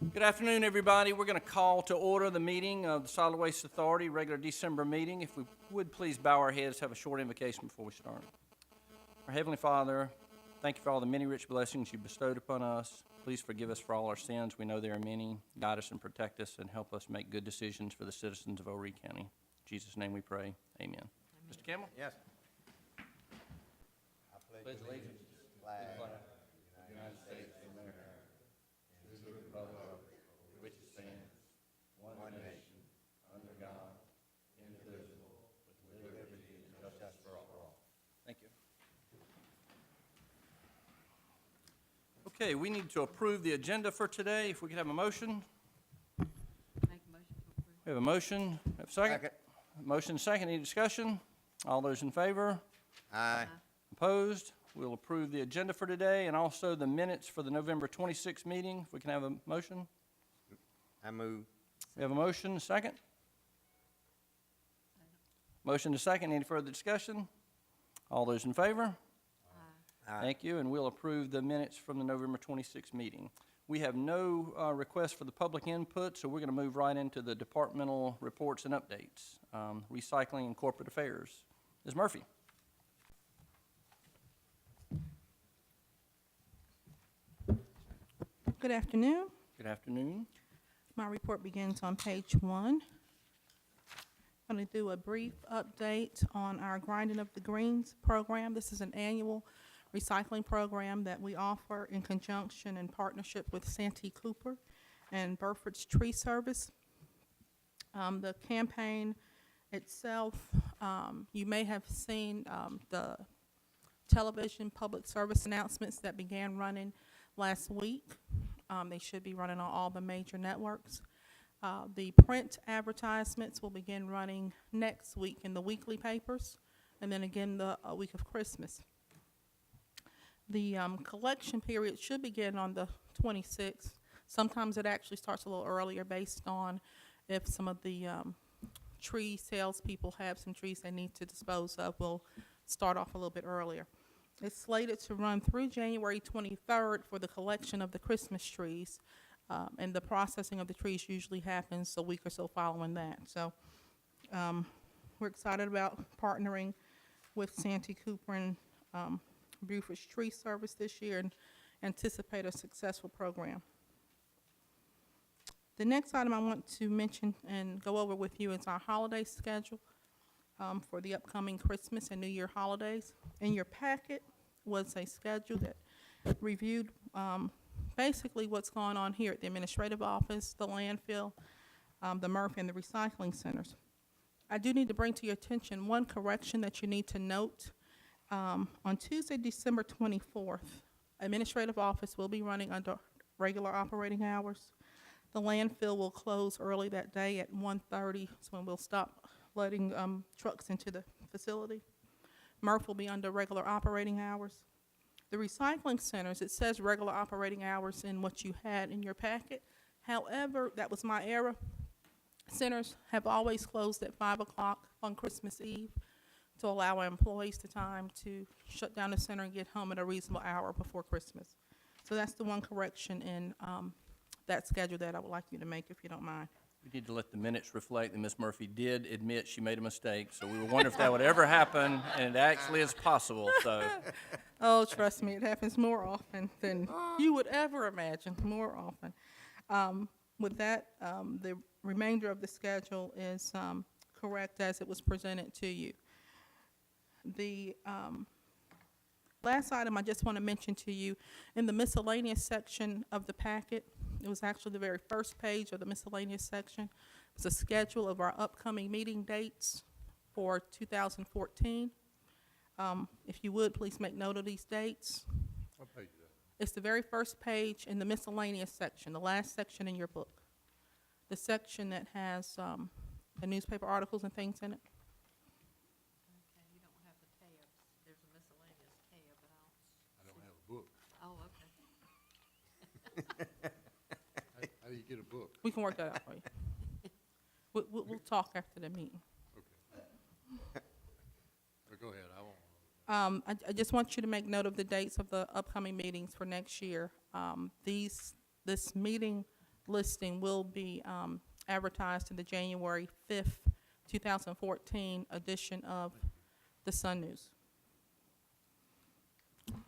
Good afternoon, everybody. We're going to call to order the meeting of the Solid Waste Authority, regular December meeting. If we would please bow our heads, have a short invocation before we start. Our Heavenly Father, thank you for all the many rich blessings you bestowed upon us. Please forgive us for all our sins. We know there are many. Guide us and protect us and help us make good decisions for the citizens of Horry County. In Jesus' name we pray. Amen. Mr. Campbell? Yes. I pledge allegiance to the flag of the United States of America and to the republic for which it stands, one nation, under God, indivisible, with liberty and justice for all. Thank you. Okay, we need to approve the agenda for today. If we could have a motion. Make a motion to approve. We have a motion. Have a second? Motion second. Any discussion? All those in favor? Aye. Opposed? We'll approve the agenda for today and also the minutes for the November 26th meeting. If we can have a motion. I move. We have a motion, second. Motion to second. Any further discussion? All those in favor? Aye. Thank you, and we'll approve the minutes from the November 26th meeting. We have no requests for the public input, so we're going to move right into the departmental reports and updates. Recycling and corporate affairs. Ms. Murphy. Good afternoon. Good afternoon. My report begins on page 1. I'm going to do a brief update on our Grinding Up the Greens program. This is an annual recycling program that we offer in conjunction and partnership with Santee Cooper and Burford's Tree Service. The campaign itself, you may have seen the television public service announcements that began running last week. They should be running on all the major networks. The print advertisements will begin running next week in the weekly papers, and then again the week of Christmas. The collection period should begin on the 26th. Sometimes it actually starts a little earlier based on if some of the tree salespeople have some trees they need to dispose of. We'll start off a little bit earlier. It's slated to run through January 23rd for the collection of the Christmas trees, and the processing of the trees usually happens a week or so following that. So we're excited about partnering with Santee Cooper and Buford's Tree Service this year and anticipate a successful program. The next item I want to mention and go over with you is our holiday schedule for the upcoming Christmas and New Year holidays. In your packet was a schedule that reviewed basically what's going on here at the administrative office, the landfill, the MRF, and the recycling centers. I do need to bring to your attention one correction that you need to note. On Tuesday, December 24th, administrative office will be running under regular operating hours. The landfill will close early that day at 1:30, so when we'll stop letting trucks into the facility. MRF will be under regular operating hours. The recycling centers, it says regular operating hours in what you had in your packet. However, that was my error. Centers have always closed at 5 o'clock on Christmas Eve to allow our employees the time to shut down the center and get home at a reasonable hour before Christmas. So that's the one correction in that schedule that I would like you to make, if you don't mind. We need to let the minutes reflect that Ms. Murphy did admit she made a mistake, so we were wondering if that would ever happen, and it actually is possible, so. Oh, trust me, it happens more often than you would ever imagine, more often. With that, the remainder of the schedule is correct as it was presented to you. The last item I just want to mention to you, in the miscellaneous section of the packet, it was actually the very first page of the miscellaneous section. It's a schedule of our upcoming meeting dates for 2014. If you would, please make note of these dates. What page is that? It's the very first page in the miscellaneous section, the last section in your book. The section that has the newspaper articles and things in it. Okay, you don't have the tabs. There's a miscellaneous tab, but I don't have a book. oh, okay. How do you get a book? We can work that out for you. We'll talk after the meeting. Okay. But go ahead, I won't. I just want you to make note of the dates of the upcoming meetings for next year. This meeting listing will be advertised in the January 5th, 2014 edition of the Sun News.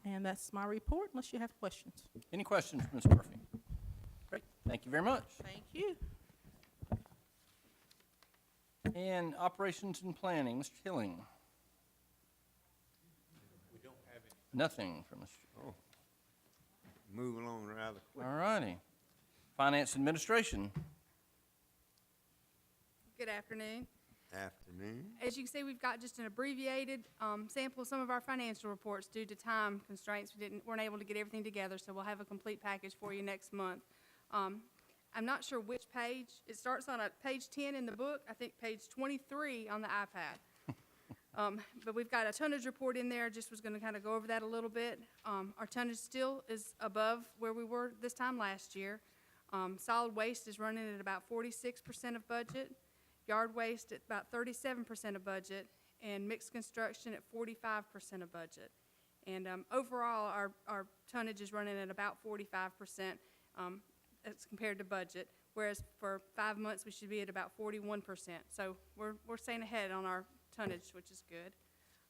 And that's my report, unless you have questions. Any questions for Ms. Murphy? Great, thank you very much. Thank you. And operations and planning, Mr. Hilling. We don't have any. Nothing from Mr. Oh. Move along rather quick. All righty. Finance administration. Good afternoon. Afternoon. As you can see, we've got just an abbreviated sample of some of our financial reports due to time constraints. Weren't able to get everything together, so we'll have a complete package for you next month. I'm not sure which page. It starts on page 10 in the book, I think page 23 on the iPad. But we've got a tonnage report in there. Just was going to kind of go over that a little bit. Our tonnage still is above where we were this time last year. Solid waste is running at about 46% of budget. Yard waste at about 37% of budget, and mixed construction at 45% of budget. And overall, our tonnage is running at about 45% as compared to budget, whereas for 5 months, we should be at about 41%. So we're staying ahead on our tonnage, which is good.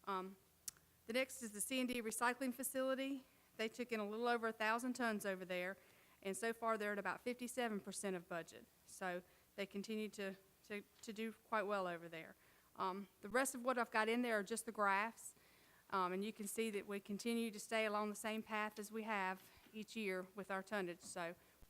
The next is the C&D recycling facility. They took in a little over 1,000 tons over there, and so far they're at about 57% of budget. So they continue to do quite well over there. The rest of what I've got in there are just the graphs, and you can see that we continue to stay along the same path as we have each year with our tonnage, so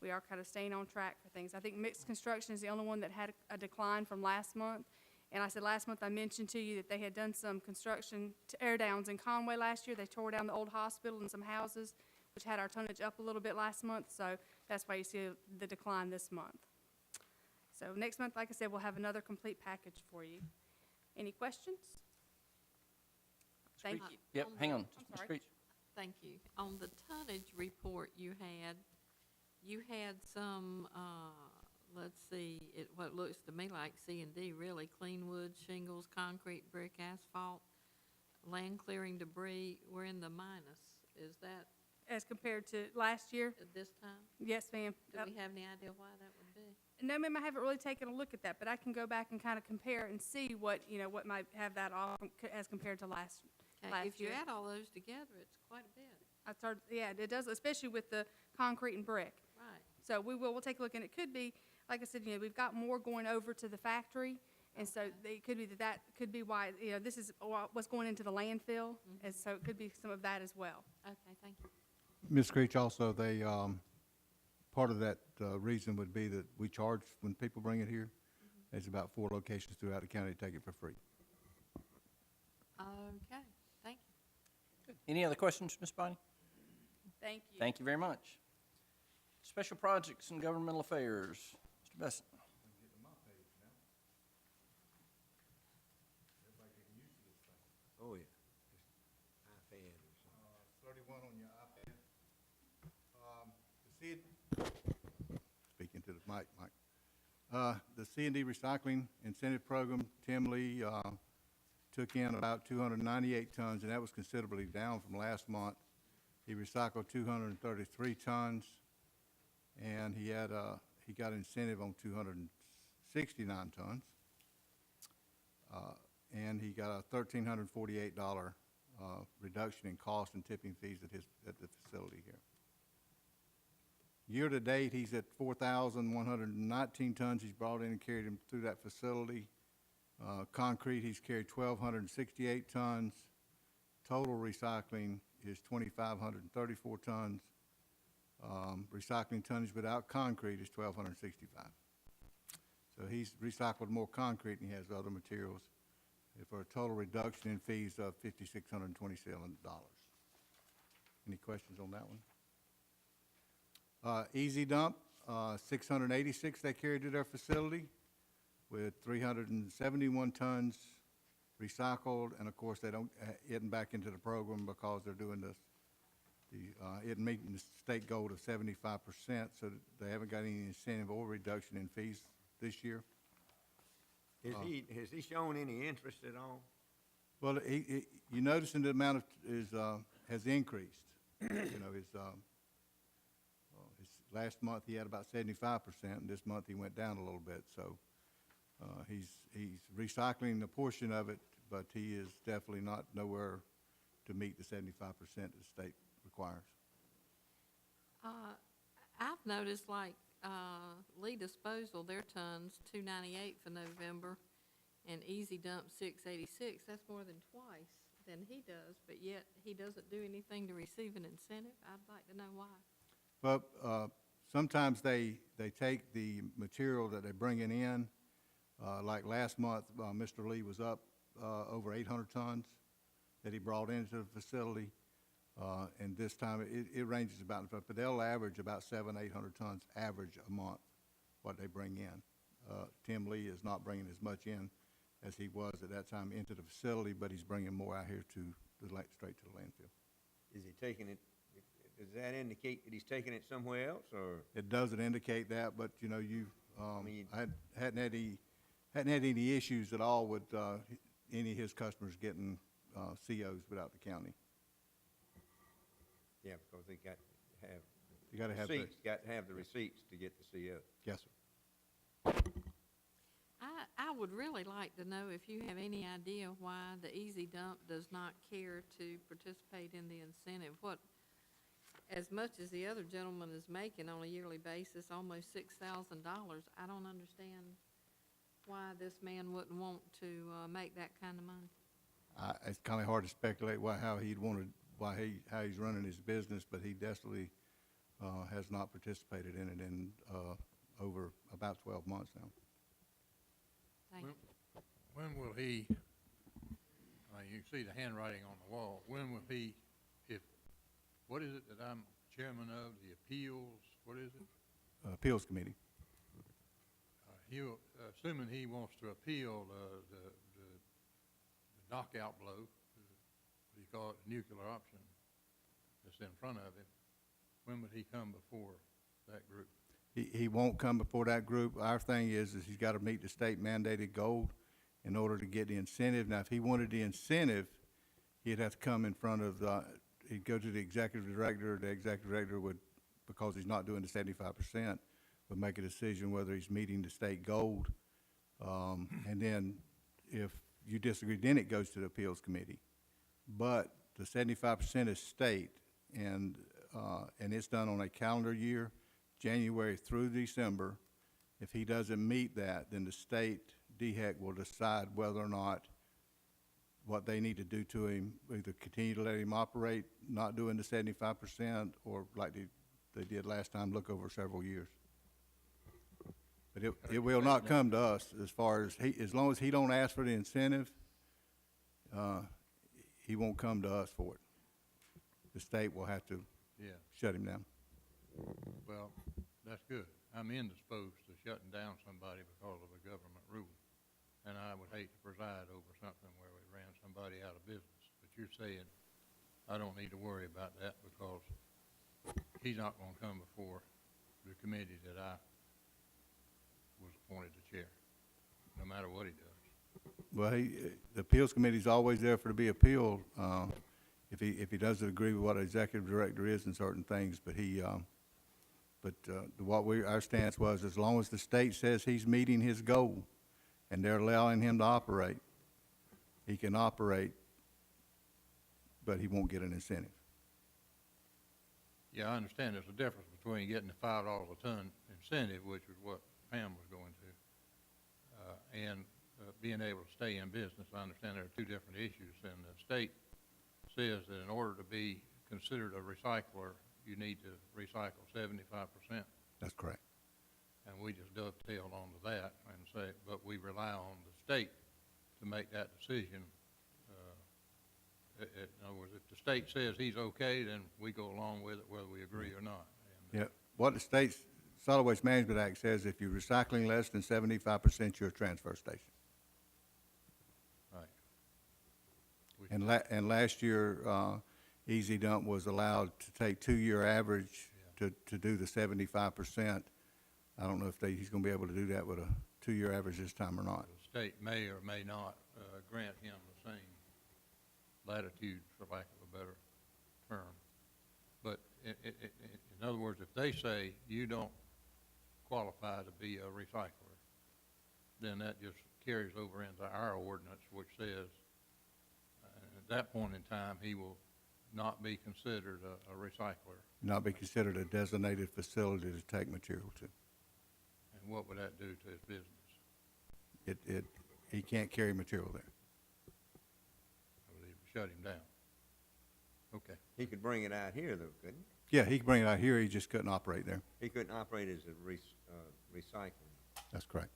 we are kind of staying on track for things. I think mixed construction is the only one that had a decline from last month, and I said last month I mentioned to you that they had done some construction tear downs in Conway last year. They tore down the old hospital and some houses, which had our tonnage up a little bit last month, so that's why you see the decline this month. So next month, like I said, we'll have another complete package for you. Any questions? Thank you. Yep, On hang the- on. I'm Ms. sorry. Creech. Thank you. On the tonnage report you had some, let's see, what looks to me like C&D, really, clean wood, shingles, concrete, brick, asphalt, land clearing debris, we're in the minus. Is that As compared to last year? at this time? Yes, ma'am. Do we have any idea why that would be? No, ma'am, I haven't really taken a look at that, but I can go back and kind of compare and see what, what might have that off as compared to last If you year. add all those together, it's quite a bit. Yeah, it does, especially with the concrete and brick. Right. So we'll take a look, and it could be, like I said, we've got more going over to the factory, and so it could be that could be why, this is what's going into the landfill, and so it could be some of that as well. Okay, thank you. Ms. Creech, also, they, part of that reason would be that we charge when people bring it here. There's about 4 locations throughout the county that take it for free. Okay, thank you. Any other questions, Ms. Bonnie? Thank you. Thank you very much. Special projects and governmental affairs, Mr. Besson. Oh, yeah. Just iPad or something. 31 on your iPad. Speaking to the mic, Mike. The C&D Recycling Incentive Program, Tim Lee took in about 298 tons, and that was considerably down from last month. He recycled 233 tons, and he got incentive on 269 tons. And he got a $1,348 reduction in cost and tipping fees at the facility here. Year-to-date, he's at 4,119 tons he's brought in and carried him through that facility. Concrete, he's carried 1,268 tons. Total recycling is 2,534 tons. Recycling tonnage without concrete is 1,265. So he's recycled more concrete than he has other materials for a total reduction in fees of $5,627. Any questions on that one? Easy Dump, 686 they carried to their facility with 371 tons recycled, and of course they don't isn't back into the program because they're doing isn't meeting the state goal of 75%, so they haven't got any incentive or reduction in fees this year. Has he shown any interest at all? Well, you noticing the amount of has increased. His last month he had about 75%, and this month he went down a little bit, so, he's recycling a portion of it, but he is definitely not nowhere to meet the 75% the state requires. I've noticed like, Lee Disposal, their tons, 298 for November, and Easy Dump, 686. That's more than twice than he does, but yet he doesn't do anything to receive an incentive. I'd like to know why. Well, sometimes they take the material that they're bringing in, like last month, Mr. Lee was up over 800 tons that he brought into the facility. And this time, it ranges about, but they'll average about 800 tons average a month, what they bring in. Tim Lee is not bringing as much in as he was at that time into the facility, but he's bringing more out here to straight to the landfill. Is he taking it, does that indicate that he's taking it somewhere else, or? It doesn't indicate that, but, you know, mean- I hadn't had any issues at all with, any of his customers getting, COs without the county. Yeah, because they got to have. You gotta have the- Receipts, got to have the receipts to get the CO. Yes, sir. I would really like to know if you have any idea why the Easy Dump does not care to participate in the incentive. What, as much as the other gentleman is making on a yearly basis, almost $6,000, I don't understand why this man wouldn't want to make that kind of money. It's kind of hard to speculate how he's running his business, but he definitely has not participated in it in over about 12 months now. Thank you. When will he, you see the handwriting on the wall, when will he, what is it that I'm chairman of, the appeals, what is it? Appeals Committee. He'll, assuming he wants to appeal the knockout blow, what do you call it, the nuclear option that's in front of him, when would he come before that group? He won't come before that group. Our thing is he's got to meet the state mandated goal in order to get the incentive. Now, if he wanted the incentive, he'd have to come in front of he'd go to the executive director. The executive director would, because he's not doing the 75%, would make a decision whether he's meeting the state goal. And then if you disagree, then it goes to the appeals committee. But the 75% is state, and it's done on a calendar year, January through December. If he doesn't meet that, then the state DHEC will decide whether or not what they need to do to him, either continue to let him operate, not doing the 75%, or like they did last time, look over several years. But it will not come to us as far as as long as he don't ask for the incentive, he won't come to us for it. The state will have to Yeah, shut him down. well, that's good. I'm indisposed to shutting down somebody because of a government rule. And I would hate to preside over something where we ran somebody out of business. But you're saying I don't need to worry about that because he's not gonna come before the committee that I was appointed to chair, no matter what he does. Well, the appeals committee's always there for to be appealed, if he doesn't agree with what an executive director is in certain things, but our stance was, as long as the state says he's meeting his goal and they're allowing him to operate, he can operate, but he won't get an incentive. Yeah, I understand there's a difference between getting the $5 a ton incentive, which is what Pam was going to, and being able to stay in business. I understand there are two different issues, and the state says that in order to be considered a recycler, you need to recycle 75%. That's correct. And we just dovetailed onto that and say, but we rely on the state to make that decision. In other words, if the state says he's okay, then we go along with it whether we agree or not. And, Yeah, what the state's Solid Waste Management Act says, if you're recycling less than 75%, you're a transfer station. right. And last year, Easy Dump was allowed to take 2-year average to do the 75%. I don't know if he's gonna be able to do that with a 2-year average this time or not. The state may or may not grant him the same latitude, for lack of a better term. But in In other words, if they say you don't qualify to be a recycler, then that just carries over into our ordinance, which says, at that point in time, he will not be considered a recycler. Not be considered a designated facility to take material to. And what would that do to his business? He can't carry material there. I believe it would shut him down. Okay. He could bring it out here, though, couldn't Yeah, he could bring it out here, he just couldn't operate there. he? He couldn't operate as a recycling. That's correct.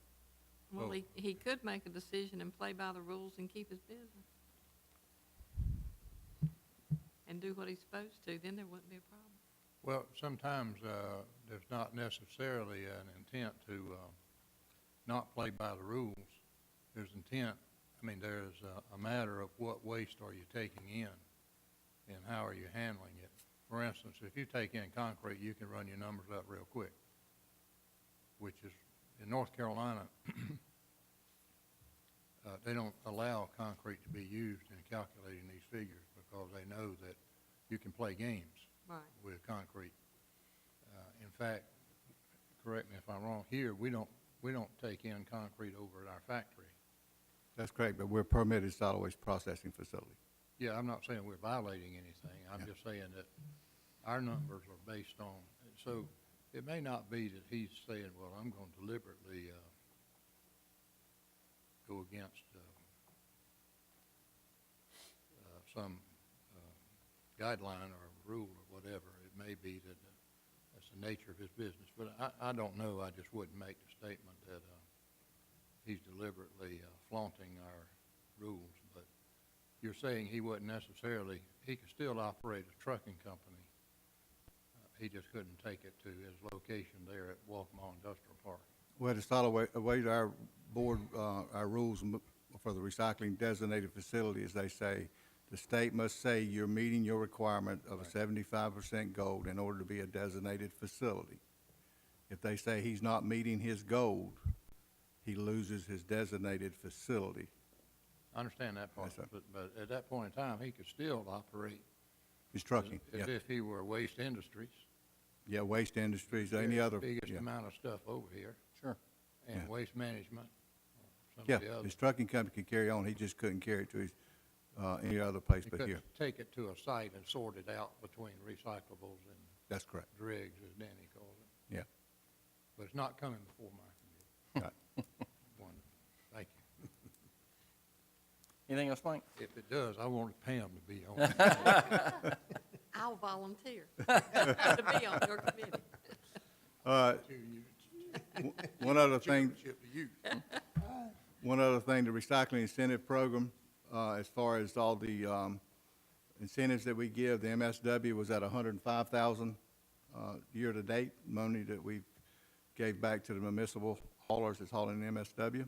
Well, Well- he could make a decision and play by the rules and keep his business. And do what he's supposed to, then there wouldn't be a problem. Well, sometimes there's not necessarily an intent to not play by the rules. There's intent, I mean, there's a matter of what waste are you taking in and how are you handling it. For instance, if you take in concrete, you can run your numbers up real quick, which is, in North Carolina, they don't allow concrete to be used in calculating these figures because they know that you can play games Right. with concrete. In fact, correct me if I'm wrong, here, we don't take in concrete over at our factory. That's correct, but we're a permitted solid waste processing facility. Yeah, I'm not saying we're violating anything, I'm Yeah. just saying that our numbers are based on, so it may not be that he's saying, well, I'm gonna deliberately, go against, some, guideline or rule or whatever. It may be that that's the nature of his business, but I don't know, I just wouldn't make the statement that, he's deliberately flaunting our rules, but you're saying he wouldn't necessarily, he could still operate a trucking company. He just couldn't take it to his location there at Walkmore Industrial Park. Well, the solid waste, our board, our rules for the recycling designated facility is they say, the state must say you're meeting your requirement of a 75% gold in order to be a designated facility. If they say he's not meeting his gold, he loses his designated facility. I understand that part, Yes, sir. but at that point in time, he could still operate He's trucking, as yeah. if he were Waste Industries. Yeah, waste industries, any other, Biggest yeah. amount of stuff over here, Sure. and Yeah. Waste Management, some Yeah, of the others. his trucking company could carry on, he just couldn't carry it to his, any other place He but could here. take it to a site and sort it out between recyclables and That's correct, dregs, as Danny calls it. yeah. But it's not coming before my committee. Right. Wonderful. Thank you. Anything else, Mike? If it does, I want Pam to be on it. I'll volunteer to be on your committee. One other thing, Chairmanship to you. One other thing, the recycling incentive program, as far as all the incentives that we give, the MSW was at 105,000 year-to-date, money that we gave back to the municipal haulers that's hauling MSW.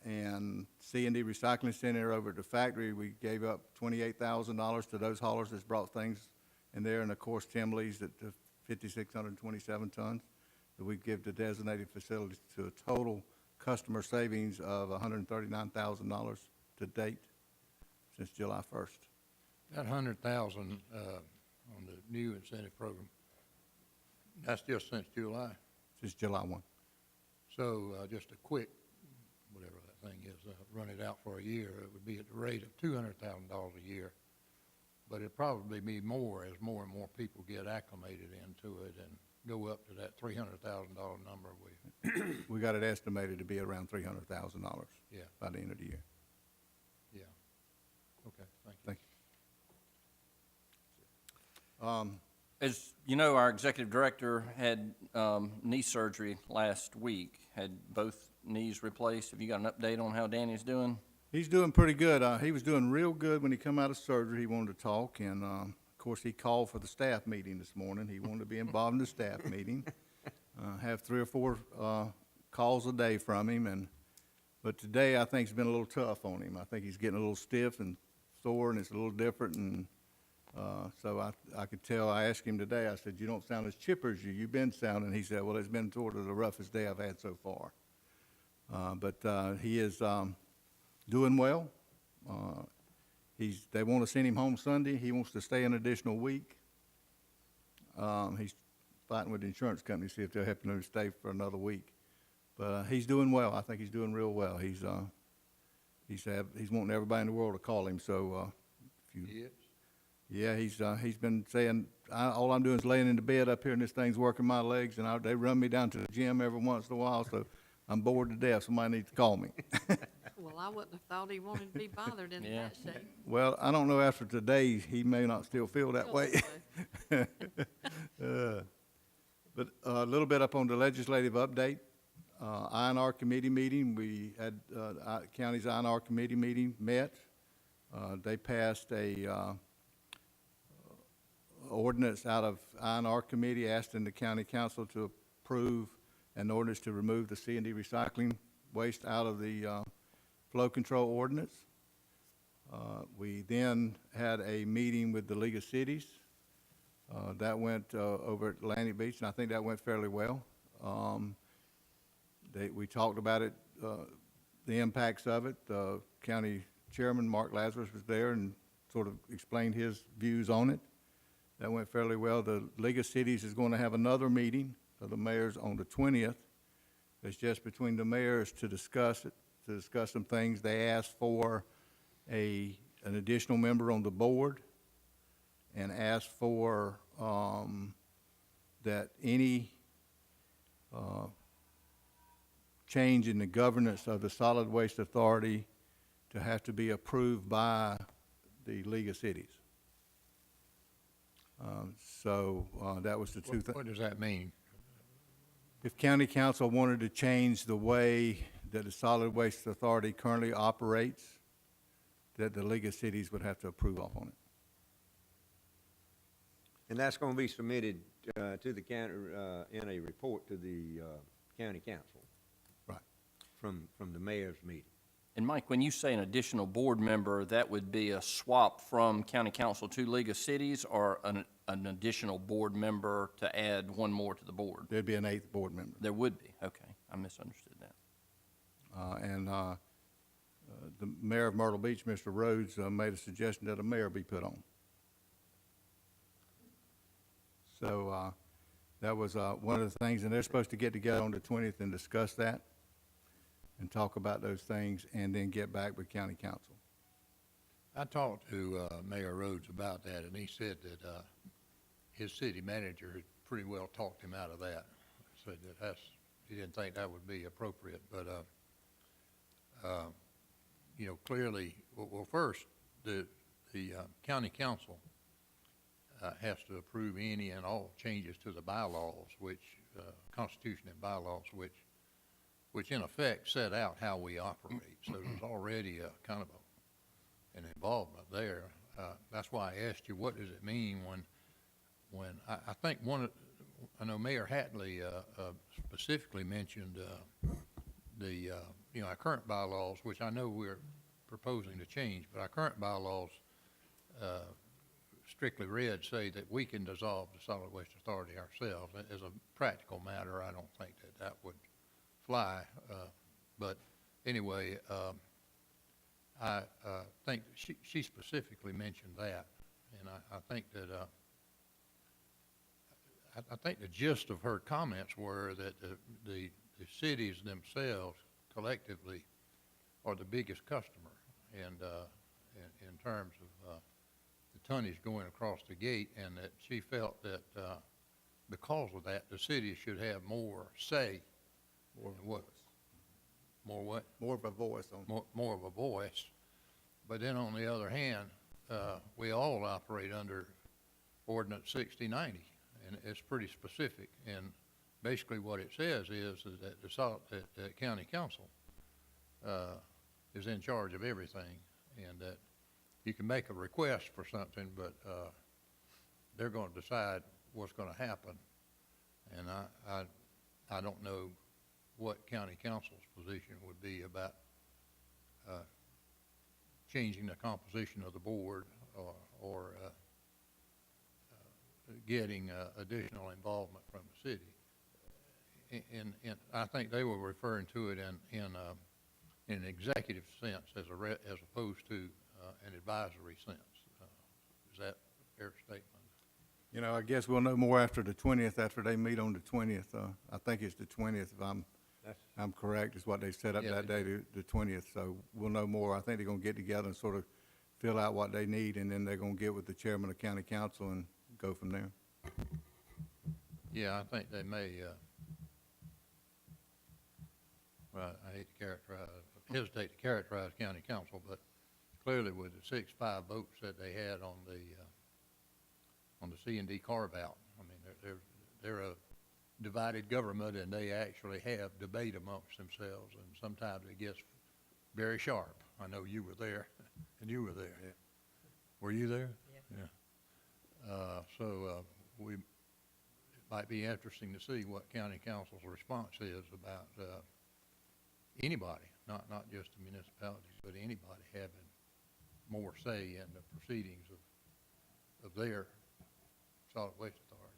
And C&D Recycling Center over at the factory, we gave up $28,000 to those haulers that brought things in there. And of course, Tim Lee's at the 5,627 tons that we give to designated facilities to a total customer savings of $139,000 to date since July 1st. That 100,000 on the new incentive program, that's just since July. Since July 1. So just a quick, whatever that thing is, run it out for a year, it would be at the rate of $200,000 a year. But it'd probably be more as more and more people get acclimated into it and go up to that $300,000 number We got it estimated to be around $300,000 yeah, by the end of the year. yeah. Okay, thank you. Thank you. As you know, our executive director had knee surgery last week, had both knees replaced. Have you got an update on how Danny's doing? He's doing pretty good. He was doing real good when he come out of surgery. He wanted to talk, and of course, he called for the staff meeting this morning. He wanted to be involved in the staff meeting. Have 3 or 4 calls a day from him, but today I think it's been a little tough on him. I think he's getting a little stiff and sore, and it's a little different, and so I could tell. I asked him today. I said, "You don't sound as chipper as you've been sounding." He said, "Well, it's been sort of the roughest day I've had so far." But he is doing well. They want to send him home Sunday. He wants to stay an additional week. He's fighting with the insurance company to see if they'll help him to stay for another week. But he's doing well. I think he's doing real well. He's wanting everybody in the world to call him. So if you, Yes. yeah, he's been saying all I'm doing is laying in the bed up here, and this thing's working my legs, and they run me down to the gym every once in a while. So I'm bored to death. Somebody needs to call me. Well, I wouldn't have thought he wanted to be bothered in Yeah. that shape. Well, I don't know. After today, he may not still feel that Feel way. that way. But a little bit up on the legislative update. INR committee meeting, we had, county's INR committee meeting met. They passed a ordinance out of INR committee asking the county council to approve an ordinance to remove the C&D recycling waste out of the flow control ordinance. We then had a meeting with the League of Cities. That went over at Atlantic Beach, and I think that went fairly well. We talked about it, the impacts of it. The county chairman, Mark Lazarus, was there and sort of explained his views on it. That went fairly well. The League of Cities is going to have another meeting of the mayors on the 20th. It's just between the mayors to discuss it, to discuss some things. They asked for an additional member on the board and asked for that any change in the governance of the Solid Waste Authority to have to be approved by the League of Cities. That was the two things. What does that mean? If county council wanted to change the way that the Solid Waste Authority currently operates, that the League of Cities would have to approve off on it. And that's gonna be submitted, to the county, in a report to the, county council Right. from the mayor's meeting. And Mike, when you say an additional board member, that would be a swap from county council to League of Cities, or an additional board member to add one more to the board? There'd be an 8th board member. There would be, okay, I misunderstood that. The mayor of Myrtle Beach, Mr. Rhodes, made a suggestion that a mayor be put on. So that was one of the things, and they're supposed to get together on the 20th and discuss that and talk about those things and then get back with county council. I talked to Mayor Rhodes about that, and he said that his city manager had pretty well talked him out of that. Said that he didn't think that would be appropriate, but you know, clearly, well, first, the county council has to approve any and all changes to the bylaws, Constitution and bylaws, which in effect set out how we operate. So there's already a kind of an involvement there. That's why I asked you, what does it mean when I think I know Mayor Hatley specifically mentioned our current bylaws, which I know we're proposing to change, but our current bylaws, strictly read, say that we can dissolve the Solid Waste Authority ourselves. As a practical matter, I don't think that would fly. But anyway, I think that she specifically mentioned that, and I think that I think the gist of her comments were that the cities themselves collectively are the biggest customer, and in terms of the tonnage going across the gate, and that she felt that because of that, the city should have more say. More in what? More what? More of a voice on. More of a voice. But then on the other hand, we all operate under Ordinance 6090, and it's pretty specific. And basically what it says is that the county council is in charge of everything, and that you can make a request for something, but they're going to decide what's going to happen. And I don't know what county council's position would be about changing the composition of the board or getting additional involvement from the city. And I think they were referring to it in an executive sense as opposed to an advisory sense. Is that a fair statement? You know, I guess we'll know more after the 20th, after they meet on the 20th. I think it's the 20th, if I'm correct, is what they set up Yeah, that they day, the 20th. So we'll know more. I think they're gonna get together and sort of fill out what they need, and then they're gonna get with the chairman of county council and go from there. Yeah, I think they may, well, I hesitate to characterize county council, but clearly with the 6-5 votes that they had on the C&D carve-out, I mean, they're a divided government, and they actually have debate amongst themselves, and sometimes it gets very sharp. I know you were there, and you were there. Yeah. Were you there? Yeah. It might be interesting to see what county council's response is about anybody, not just the municipalities, but anybody having more say in the proceedings of their solid waste authority.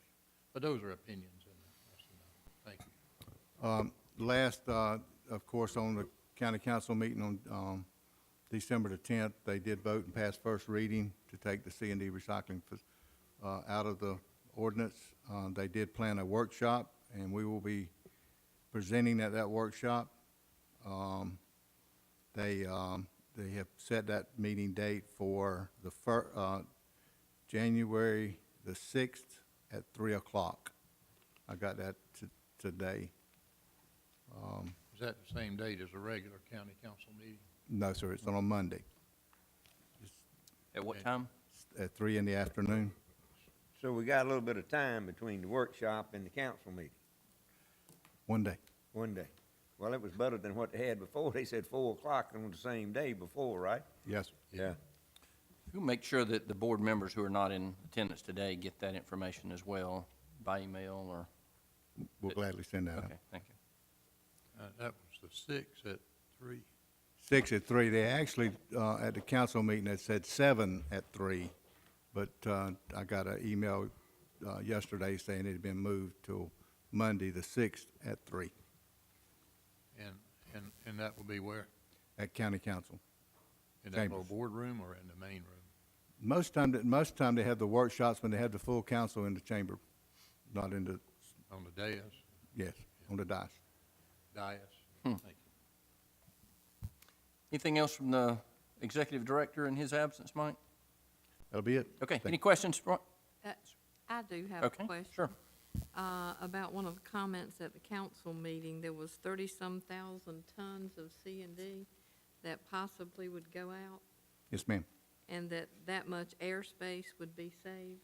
But those are opinions, and that's enough. Thank you. Last, of course, on the county council meeting on December the 10th, they did vote and pass first reading to take the C&D recycling out of the ordinance. They did plan a workshop, and we will be presenting at that workshop. They have set that meeting date for the January the 6th at 3 o'clock. I got that today. Is that the same date as a regular county council meeting? No, sir, it's on a Monday At what time? at 3 in the afternoon. So we got a little bit of time between the workshop and the council meeting, One day. one day. Well, it was better than what they had before. They said 4 o'clock on the same day before, right? Yes, sir. Yeah. We'll make sure that the board members who are not in attendance today get that information as well by email or, We'll gladly send that out. okay, thank you. That was the 6th at 3. 6 at 3. They actually, at the council meeting, it said 7 at 3, but I got an email yesterday saying it had been moved till Monday, the 6th at 3 And that will be where? at county council. In that little Chambers. boardroom or in the main room? Most time they have the workshops when they have the full council in the chamber, not in the, On the dais? yes, on the dais. Thank you. Anything else from the executive director in his absence, Mike? That'll be it. Okay, Thank any you. questions? I do have a Okay, question. sure. About one of the comments at the council meeting, there was 30-some thousand tons of C&D that possibly would go out, Yes, ma'am. and that much airspace would be saved.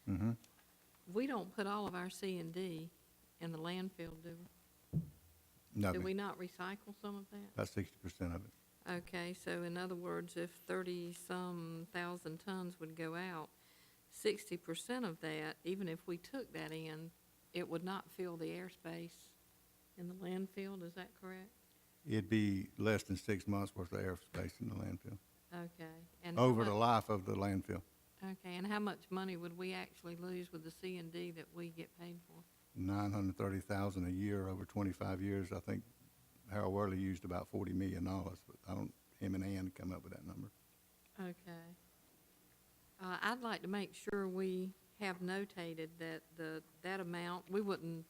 Mm-hmm. We don't put all of our C&D in the landfill, do we? No, Do ma'am. we not recycle some of that? About 60% of it. Okay, so in other words, if 30-some thousand tons would go out, 60% of that, even if we took that in, it would not fill the airspace in the landfill, is that correct? It'd be less than 6 months worth of airspace in the landfill, Okay. And how over the much- life of the landfill. Okay, and how much money would we actually lose with the C&D that we get paid for? 930,000 a year over 25 years. I think Harold Worley used about $40 million, but him and Ann come up with that number. Okay. I'd like to make sure we have notated that that amount, we wouldn't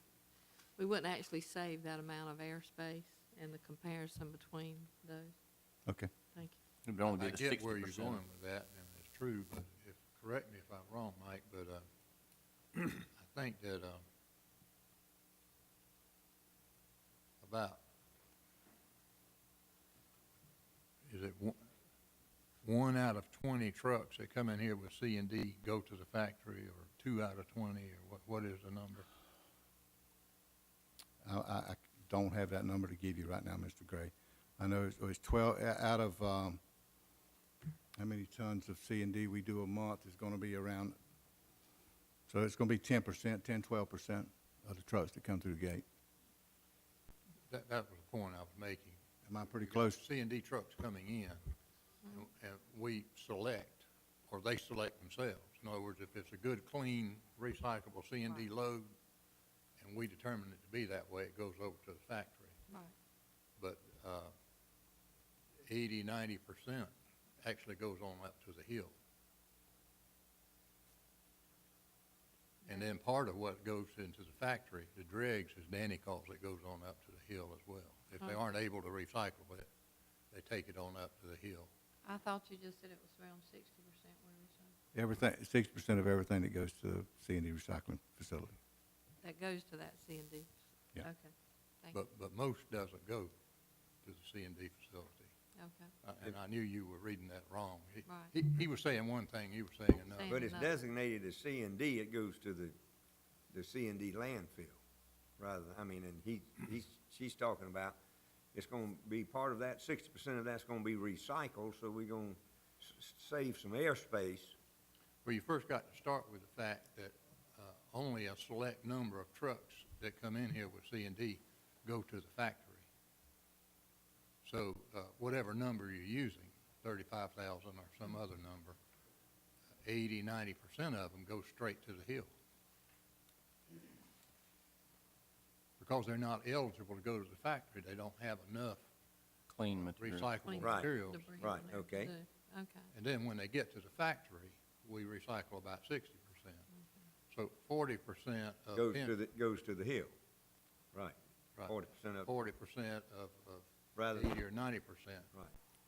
actually save that amount of airspace and the comparison between those. Okay. Thank you. It would only be I the 60%. get where you're going with that, and it's true, but correct me if I'm wrong, Mike, but I think that about, is it one out of 20 trucks that come in here with C&D go to the factory, or 2 out of 20, or what is the number? I don't have that number to give you right now, Mr. Gray. I know it's 12 out of, how many tons of C&D we do a month is going to be around, so it's going to be 10%, 12% of the trucks that come through the gate. That was the point I was making. Am I pretty close? C&D trucks coming in, and we select, or they select themselves. In other words, if it's a good, clean, recyclable C&D load, and we determine it to be that way, it goes over to the factory. Right. But 80-90% actually goes on up to the hill. And then part of what goes into the factory, the dregs, as Danny calls it, goes on up to the hill as well. If they aren't able to recycle it, they take it on up to the hill. I thought you just said it was around 60% were recycled. Everything, 60% of everything that goes to the C&D recycling facility. That goes to that C and D? Yeah. Okay, thank you, But most doesn't go to the C&D facility. okay. And I knew you were reading that wrong. Right. He was saying one thing, you were saying another. Saying- But it's no. designated as C and D, it goes to the C and D landfill, rather, I mean, and she's talking about, it's gonna be part of that, 60% of that's gonna be recycled, so we're gonna save some airspace. Well, you first got to start with the fact that only a select number of trucks that come in here with C and D go to the factory. So whatever number you're using, 35,000 or some other number, 80, 90% of them go straight to the hill. Because they're not eligible to go to the factory, they don't have enough Clean material. recyclable Clean Right. materials. debris on Right, there to okay. do. Okay, And then when they get to the factory, we recycle about 60%. So 40% of. Goes to the hill, right, Right. 40% of, 40% of rather, 80 or 90% right.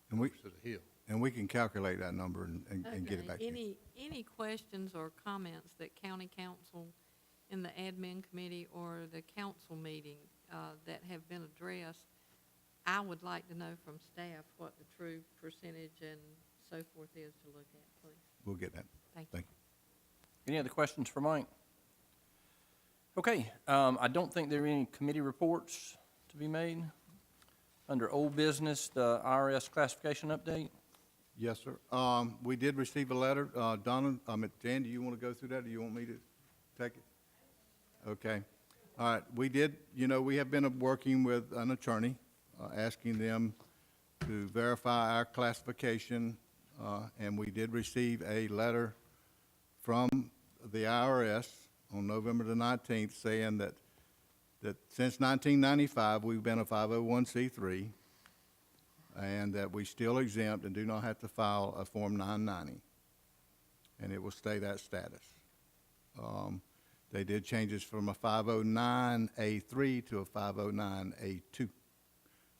And we, goes to the hill. and we can calculate that number and get it back to you. Any questions or comments that county council in the admin committee or the council meeting that have been addressed? I would like to know from staff what the true percentage and so forth is to look at, please. We'll get that. Thank you. Thank you. Any other questions for Mike? Okay, I don't think there are any committee reports to be made. Under old business, the IRS classification update. Yes, sir. We did receive a letter. Donna, Dan, do you want to go through that, or do you want me to take it? Okay. All right, we did, we have been working with an attorney, asking them to verify our classification, and we did receive a letter from the IRS on November the 19th saying that since 1995, we've been a 501c3, and that we still exempt and do not have to file a Form 990, and it will stay that status. They did change us from a 509A3 to a 509A2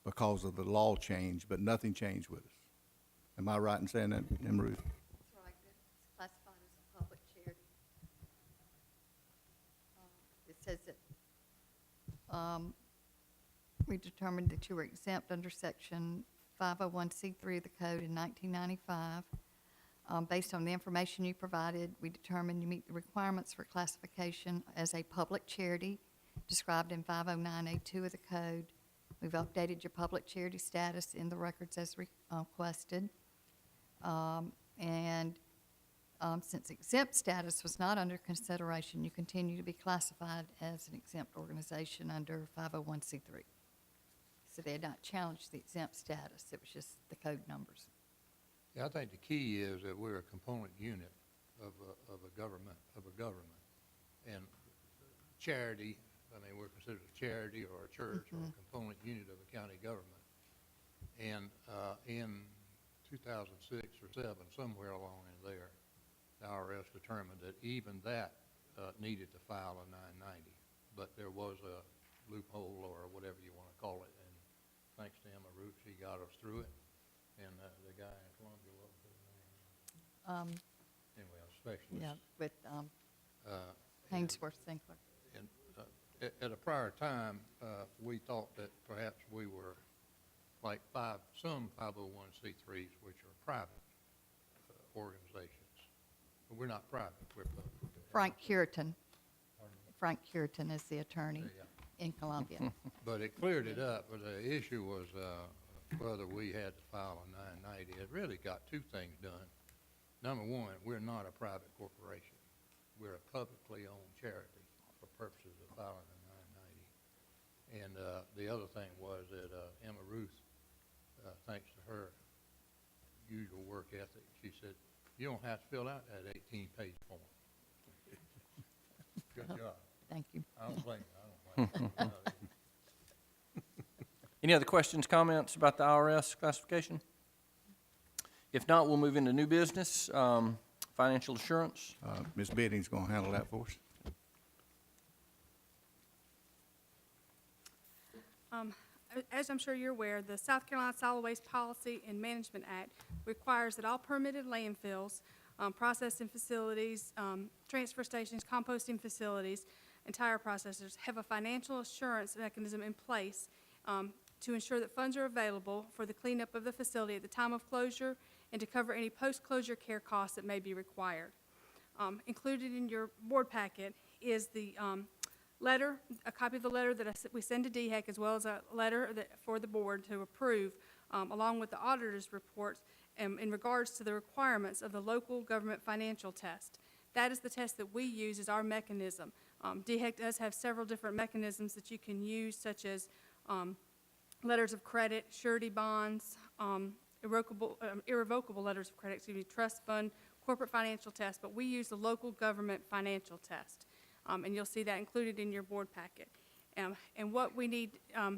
because of the law change, but nothing changed with us. Am I right in saying that, M. Ruth? That's right, it's classified as a public charity. It says that we determined that you were exempt under Section 501c3 of the code in 1995. Based on the information you provided, we determined you meet the requirements for classification as a public charity described in 509A2 of the code. We've updated your public charity status in the records as requested. Since exempt status was not under consideration, you continue to be classified as an exempt organization under 501c3. So they had not challenged the exempt status, it was just the code numbers. Yeah, I think the key is that we're a component unit of a government. And charity, I mean, we're considered a charity or a church or a component unit of a county government. And in 2006 or 2007, somewhere along in there, the IRS determined that even that needed to file a 990. But there was a loophole or whatever you want to call it. And thanks to Emma Root, she got us through it. And the guy in Columbia, what was his name? Anyway, a specialist. Yeah, with Uh, Hainsworth Sinclair. And at a prior time, we thought that perhaps we were like some 501c3s, which are private organizations. But we're not private, we're public. Frank Curitan. Pardon me? Frank Curitan is the attorney Yeah. in Columbia. But it cleared it up, but the issue was whether we had to file a 990. It really got two things done. Number one, we're not a private corporation. We're a publicly owned charity for purposes of filing a 990. And the other thing was that Emma Ruth, thanks to her usual work ethic, she said, you don't have to fill out that 18-page form. Good job. Thank you. I don't blame you. I don't blame you. Any other questions, comments about the IRS classification? If not, we'll move into new business, financial assurance. Ms. Bidding's going to handle that for us. As I'm sure you're aware, the South Carolina Solid Waste Policy and Management Act requires that all permitted landfills, processing facilities, transfer stations, composting facilities, and tire processors have a financial assurance mechanism in place to ensure that funds are available for the cleanup of the facility at the time of closure and to cover any post-closure care costs that may be required. Included in your board packet is the letter, a copy of the letter that we send to DHEC, as well as a letter for the board to approve, along with the auditor's report in regards to the requirements of the local government financial test. That is the test that we use as our mechanism. DHEC does have several different mechanisms that you can use, such as letters of credit, surety bonds, irrevocable letters of credit, trust fund, corporate financial test, but we use the local government financial test. And you'll see that included in your board packet. And what we need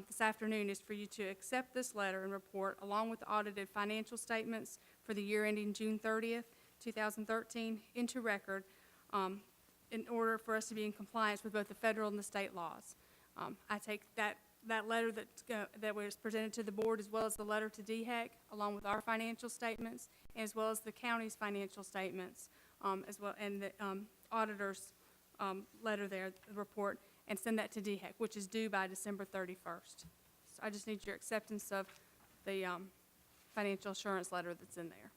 this afternoon is for you to accept this letter and report along with the audited financial statements for the year ending June 30th, 2013 into record in order for us to be in compliance with both the federal and the state laws. I take that letter that was presented to the board, as well as the letter to DHEC, along with our financial statements, as well as the county's financial statements, as well, and the auditor's letter there, the report, and send that to DHEC, which is due by December 31st. So I just need your acceptance of the financial assurance letter that's in there.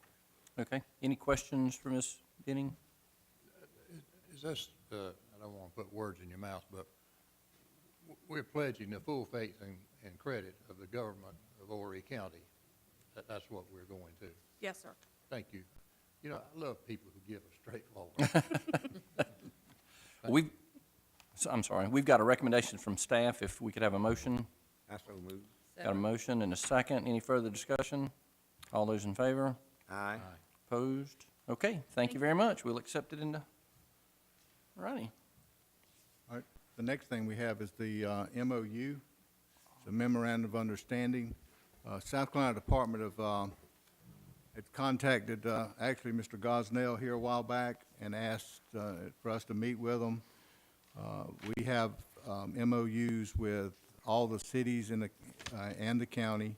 Okay. Any questions for Ms. Denning? Is this, I don't want to put words in your mouth, but we're pledging the full faith and credit of the government of Horry County. That's what we're going to. Yes, sir. Thank you. You know, I love people who give us straightforward. I'm sorry, we've got a recommendation from staff. If we could have a motion. I so move. Got a motion and a second. Any further discussion? All those in favor? Aye. Opposed? Okay, thank you very much. We'll accept it into, all righty. All right, the next thing we have is the MOU, the Memorandum of Understanding. South Carolina Department of, had contacted, actually, Mr. Gosnell here a while back and asked for us to meet with them. We have MOUs with all the cities in the, and the county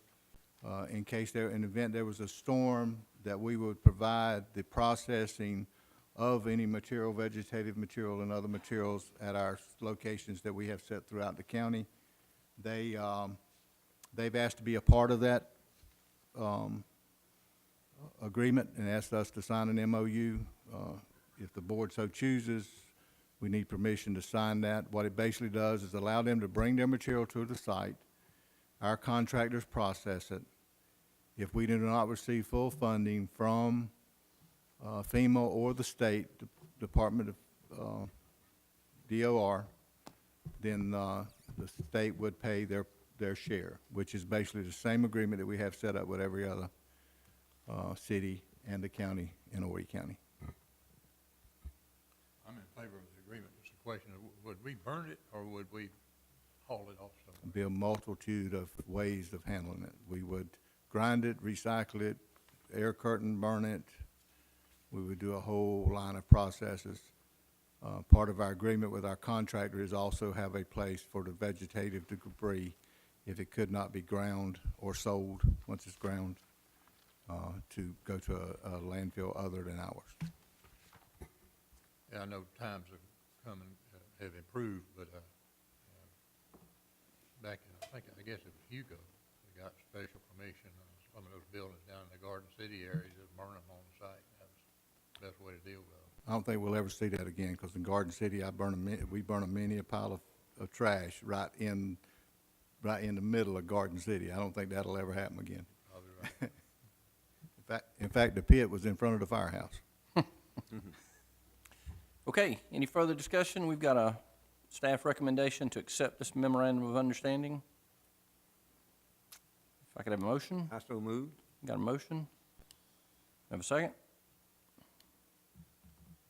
in case in the event there was a storm, that we would provide the processing of any material, vegetative material and other materials at our locations that we have set throughout the county. They've asked to be a part of that agreement and asked us to sign an MOU. If the board so chooses, we need permission to sign that. What it basically does is allow them to bring their material to the site. Our contractors process it. If we do not receive full funding from FEMA or the state Department of DOR, then the state would pay their share, which is basically the same agreement that we have set up with every other city and the county in Horry County. I'm in favor of the agreement. It's a question of, would we burn it or would we haul it off somewhere? Be a multitude of ways of handling it. We would grind it, recycle it, air curtain, burn it. We would do a whole line of processes. Part of our agreement with our contractor is also have a place for the vegetative debris, if it could not be ground or sold once it's ground, to go to a landfill other than ours. Yeah, I know times have come and have improved, but back in, I guess it was Hugo, we got special permission on some of those buildings down in the Garden City area, just burn them on the site. That was the best way to deal with them. I don't think we'll ever see that again, because in Garden City, we burn many a pile of trash right in the middle of Garden City. I don't think that'll ever happen again. Probably right. In fact, the pit was in front of the firehouse. Okay, any further discussion? We've got a staff recommendation to accept this memorandum of understanding. If I could have a motion? I so move. Got a motion? Have a second?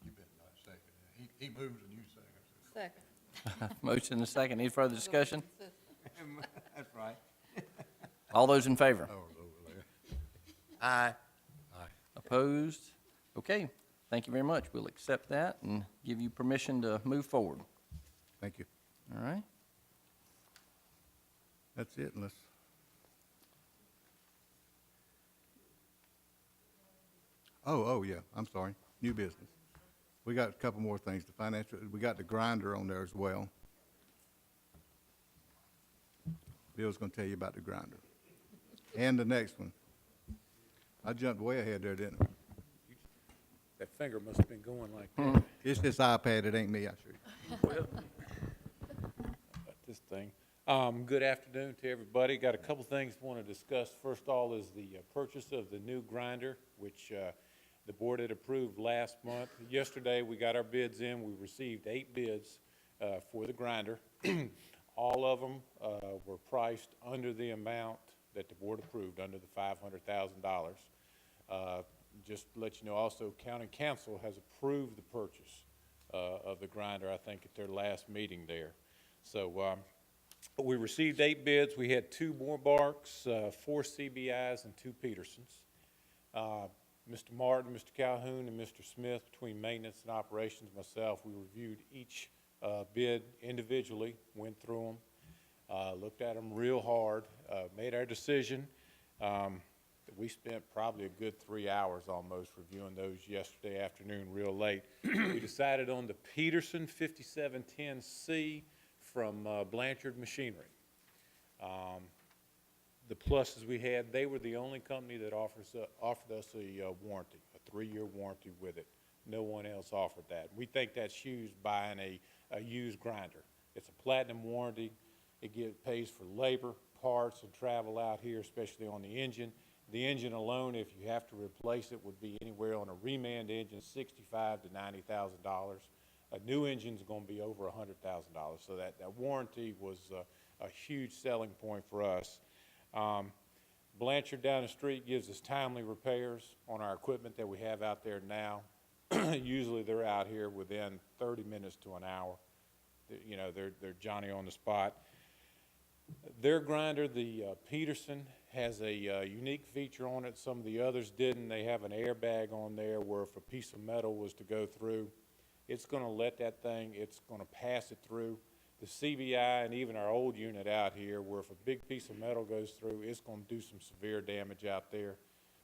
You better not second it. He moves and you second it. Second. Motion and a second. Any further discussion? That's right. All those in favor? I was over there. Aye. Opposed? Okay, thank you very much. We'll accept that and give you permission to move forward. Thank you. All right? That's it, unless, oh, yeah, I'm sorry, new business. We got a couple more things, the financial, we got the grinder on there as well. Bill's gonna tell you about the grinder. And the next one. I jumped way ahead there, didn't I? That finger must have been going like that. It's this iPad, it ain't me, I assure you. About this thing. Good afternoon to everybody. Got a couple things I want to discuss. First of all is the purchase of the new grinder, which the board had approved last month. Yesterday, we got our bids in. We received 8 bids for the grinder. All of them were priced under the amount that the board approved, under the $500,000. Just to let you know, also, county council has approved the purchase of the grinder, I think, at their last meeting there. So we received 8 bids. We had 2 Moorbarks, 4 CBIs, and 2 Petersons. Mr. Martin, Mr. Calhoun, and Mr. Smith, between maintenance and operations, myself, we reviewed each bid individually, went through them, looked at them real hard, made our decision. We spent probably a good 3 hours almost reviewing those yesterday afternoon, real late. We decided on the Peterson 5710C from Blanchard Machinery. The pluses we had, they were the only company that offered us a warranty, a 3-year warranty with it. No one else offered that. We think that's huge buying a used grinder. It's a platinum warranty. It pays for labor, parts, and travel out here, especially on the engine. The engine alone, if you have to replace it, would be anywhere on a reman engine, $65,000 to $90,000. A new engine's going to be over $100,000. So that warranty was a huge selling point for us. Blanchard down the street gives us timely repairs on our equipment that we have out there now. Usually they're out here within 30 minutes to an hour. You know, they're Johnny on the spot. Their grinder, the Peterson, has a unique feature on it. Some of the others didn't. They have an airbag on there where if a piece of metal was to go through, it's going to let that thing, it's going to pass it through. The CBI and even our old unit out here, where if a big piece of metal goes through, it's going to do some severe damage out there.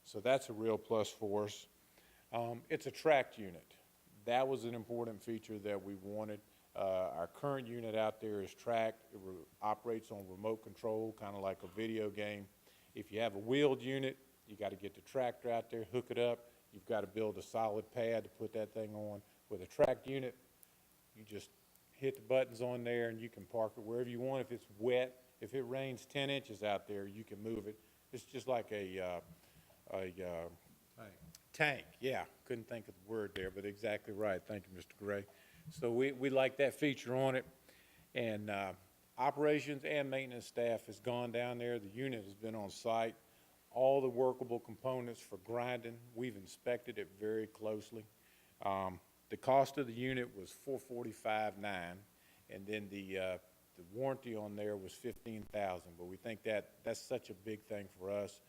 So that's a real plus for us. It's a tracked unit. That was an important feature that we wanted. Our current unit out there is tracked. It operates on remote control, kind of like a video game. If you have a wheeled unit, you got to get the tractor out there, hook it up. You've got to build a solid pad to put that thing on. With a tracked unit, you just hit the buttons on there and you can park it wherever you want. If it's wet, if it rains 10 inches out there, you can move it. It's just like a tank. Yeah, couldn't think of the word there, but exactly right. Thank you, Mr. Gray. So we like that feature on it. And operations and maintenance staff has gone down there. The unit has been on site. All the workable components for grinding, we've inspected it very closely. The cost of the unit was $445,900, and then the warranty on there was $15,000. But we think that's such a big thing for us.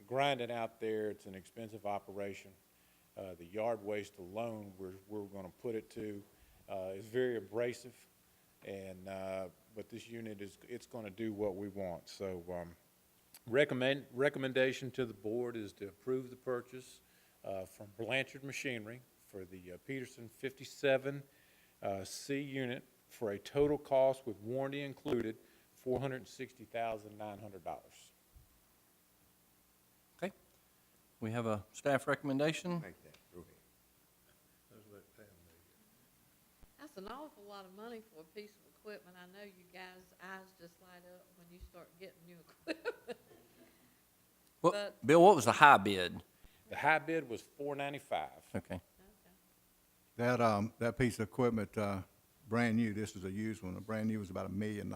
Grinding out there, it's an expensive operation. The yard waste alone, we're going to put it to, is very abrasive, and but this unit it's going to do what we want. So recommendation to the board is to approve the purchase from Blanchard Machinery for the Peterson 57C unit for a total cost with warranty included, $460,900. Okay. We have a staff recommendation. Make that, go ahead. That's an awful lot of money for a piece of equipment. I know you guys' eyes just light up when you start getting new equipment. Bill, what was the high bid? The high bid was $495,000. Okay. That piece of equipment, brand new, this is a used one, a brand new was about $1 million.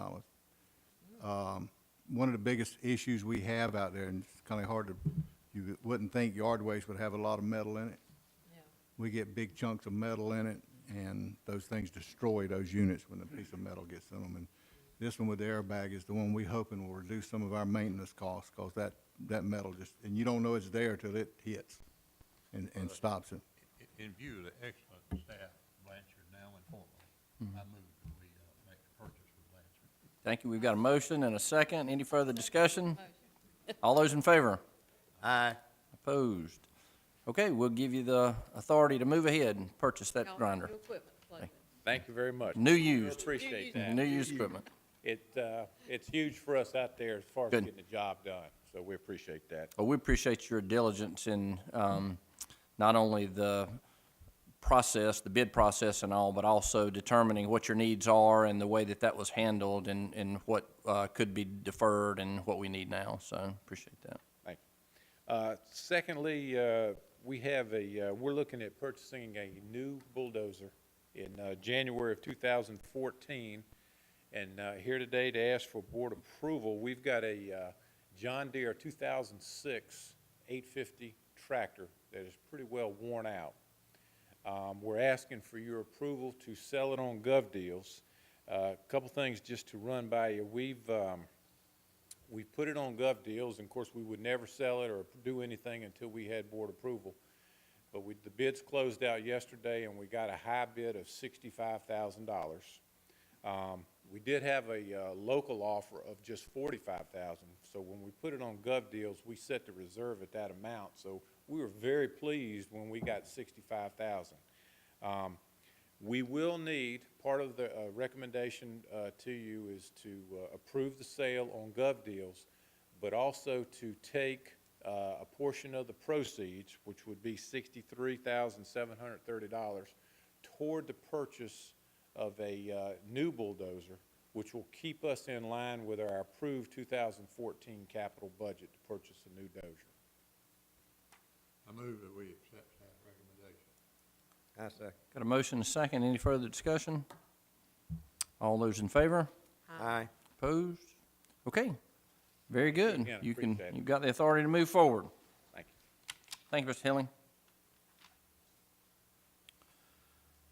One of the biggest issues we have out there, and it's kind of hard to, you wouldn't think yard waste would have a lot of metal in it. Yeah. We get big chunks of metal in it, and those things destroy those units when a piece of metal gets in them. And this one with the airbag is the one we hoping will reduce some of our maintenance costs, because that metal just, and you don't know it's there till it hits and stops it. In view of the excellent staff, Blanchard now in Fort Worth, I move that we make the purchase with Blanchard. Thank you. We've got a motion and a second. Any further discussion? All those in favor? Aye. Opposed? Okay, we'll give you the authority to move ahead and purchase that Y'all got grinder. new equipment plugged Thank you very much. New We used. Appreciate that. New used equipment. It's huge for us out there as far as Good. getting the job done, so we appreciate that. Well, we appreciate your diligence in not only the process, the bid process and all, but also determining what your needs are and the way that that was handled and what could be deferred and what we need now. So appreciate that. Thank you. Secondly, we have we're looking at purchasing a new bulldozer in January of 2014. And here today to ask for board approval, we've got a John Deere 2006 850 tractor that is pretty well worn out. We're asking for your approval to sell it on GovDeals. A couple things just to run by you. We've put it on GovDeals, and of course we would never sell it or do anything until we had board approval. But the bids closed out yesterday, and we got a high bid of $65,000. We did have a local offer of just $45,000. So when we put it on GovDeals, we set the reserve at that amount. So we were very pleased when we got $65,000. We will need, part of the recommendation to you is to approve the sale on GovDeals, but also to take a portion of the proceeds, which would be $63,730, toward the purchase of a new bulldozer, which will keep us in line with our approved 2014 capital budget to purchase a new dozer. I move that we accept that recommendation. I second. Got a motion and a second. Any further discussion? All those in favor? Aye. Opposed? Okay, very good. Again, You can, appreciate it. you've got the authority to move forward. Thank you. Thank you, Mr. Hilling.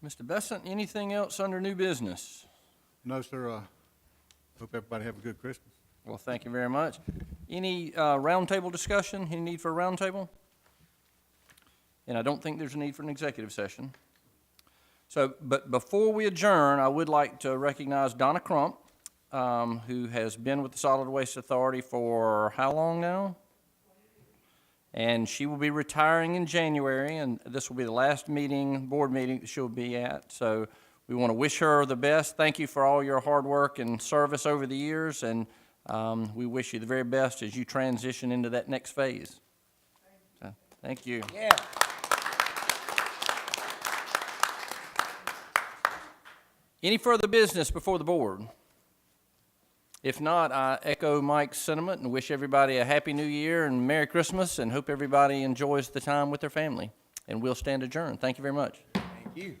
Mr. Besant, anything else under new business? No, sir. Hope everybody have a good Christmas. Well, thank you very much. Any roundtable discussion? Any need for a roundtable? And I don't think there's a need for an executive session. So, but before we adjourn, I would like to recognize Donna Crump, who has been with the Solid Waste Authority for how long now? And she will be retiring in January, and this will be the last meeting, board meeting that she'll be at. So we want to wish her the best. Thank you for all your hard work and service over the years, and we wish you the very best as you transition into that next phase. So, thank you. Yeah. Any further business before the board? If not, I echo Mike's sentiment and wish everybody a Happy New Year and Merry Christmas, and hope everybody enjoys the time with their family. And we'll stand adjourned. Thank you very much. Thank you.